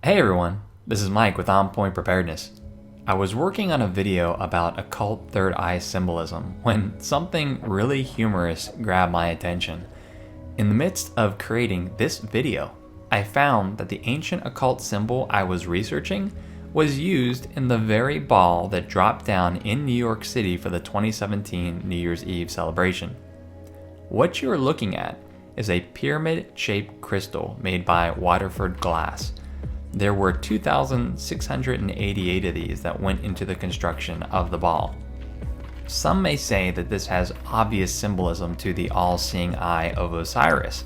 Hey everyone, this is Mike with On Point Preparedness. I was working on a video about occult third eye symbolism when something really humorous grabbed my attention. In the midst of creating this video, I found that the ancient occult symbol I was researching was used in the very ball that dropped down in New York City for the 2017 New Year's Eve celebration. What you're looking at is a pyramid-shaped crystal made by Waterford Glass. There were 2,688 of these that went into the construction of the ball. Some may say that this has obvious symbolism to the all-seeing eye of Osiris,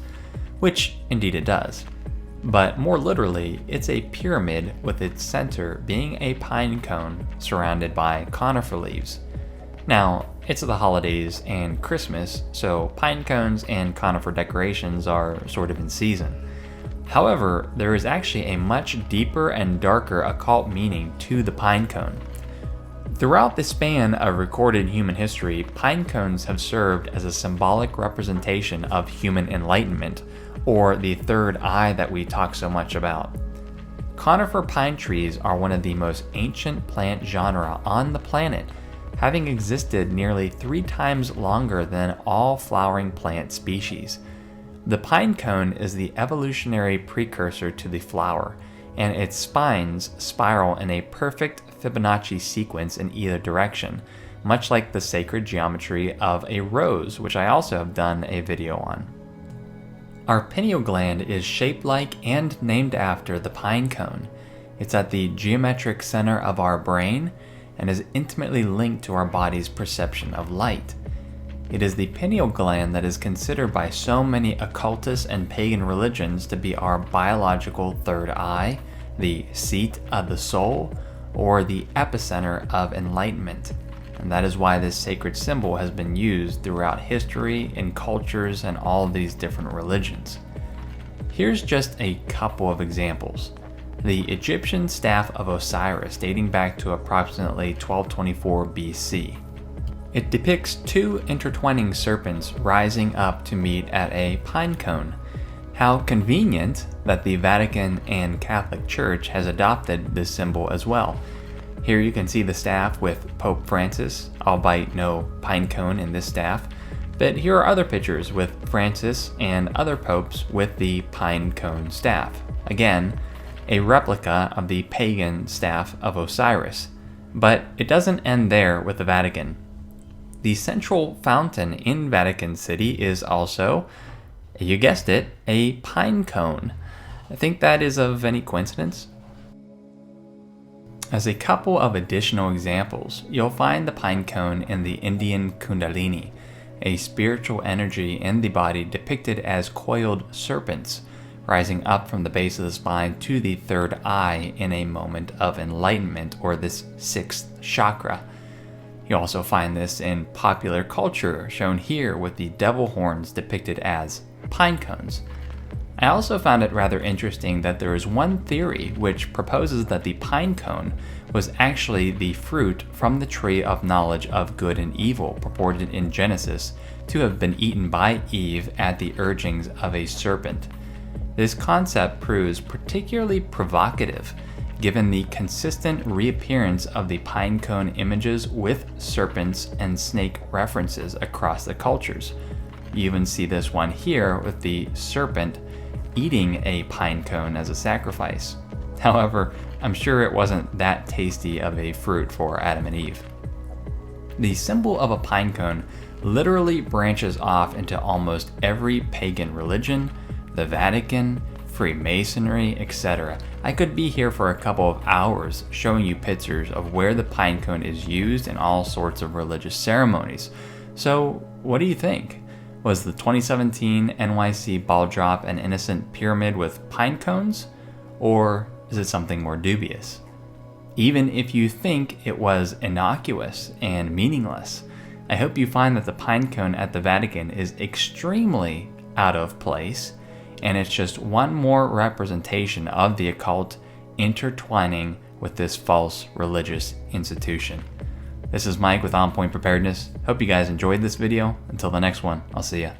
which indeed it does. But more literally, it's a pyramid with its center being a pine cone surrounded by conifer leaves. Now, it's the holidays and Christmas, so pine cones and conifer decorations are sort of in season. However, there is actually a much deeper and darker occult meaning to the pine cone. Throughout the span of recorded human history, pine cones have served as a symbolic representation of human enlightenment, or the third eye that we talk so much about. Conifer pine trees are one of the most ancient plant genera on the planet, having existed nearly 3 times longer than all flowering plant species. The pine cone is the evolutionary precursor to the flower, and its spines spiral in a perfect Fibonacci sequence in either direction, much like the sacred geometry of a rose, which I also have done a video on. Our pineal gland is shaped like and named after the pine cone. It's at the geometric center of our brain and is intimately linked to our body's perception of light. It is the pineal gland that is considered by so many occultists and pagan religions to be our biological third eye, the seat of the soul, or the epicenter of enlightenment. And that is why this sacred symbol has been used throughout history, in cultures, and all of these different religions. Here's just a couple of examples. The Egyptian staff of Osiris, dating back to approximately 1224 BC. It depicts 2 intertwining serpents rising up to meet at a pine cone. How convenient that the Vatican and Catholic Church has adopted this symbol as well. Here you can see the staff with Pope Francis, albeit no pine cone in this staff, but here are other pictures with Francis and other popes with the pine cone staff. Again, a replica of the pagan staff of Osiris. But it doesn't end there with the Vatican. The central fountain in Vatican City is also, you guessed it, a pine cone. I think that is of any coincidence? As a couple of additional examples, you'll find the pine cone in the Indian Kundalini, a spiritual energy in the body depicted as coiled serpents, rising up from the base of the spine to the third eye in a moment of enlightenment, or this 6th chakra. You also find this in popular culture, shown here with the devil horns depicted as pine cones. I also found it rather interesting that there is one theory which proposes that the pine cone was actually the fruit from the tree of knowledge of good and evil purported in Genesis to have been eaten by Eve at the urgings of a serpent. This concept proves particularly provocative given the consistent reappearance of the pine cone images with serpents and snake references across the cultures. You even see this one here with the serpent eating a pine cone as a sacrifice. However, I'm sure it wasn't that tasty of a fruit for Adam and Eve. The symbol of a pine cone literally branches off into almost every pagan religion, the Vatican, Freemasonry, etc. I could be here for a couple of hours showing you pictures of where the pine cone is used in all sorts of religious ceremonies. So, what do you think? Was the 2017 NYC ball drop an innocent pyramid with pine cones? Or is it something more dubious? Even if you think it was innocuous and meaningless, I hope you find that the pine cone at the Vatican is extremely out of place, and it's just one more representation of the occult intertwining with this false religious institution. This is Mike with On Point Preparedness. Hope you guys enjoyed this video. Until the next one, I'll see ya.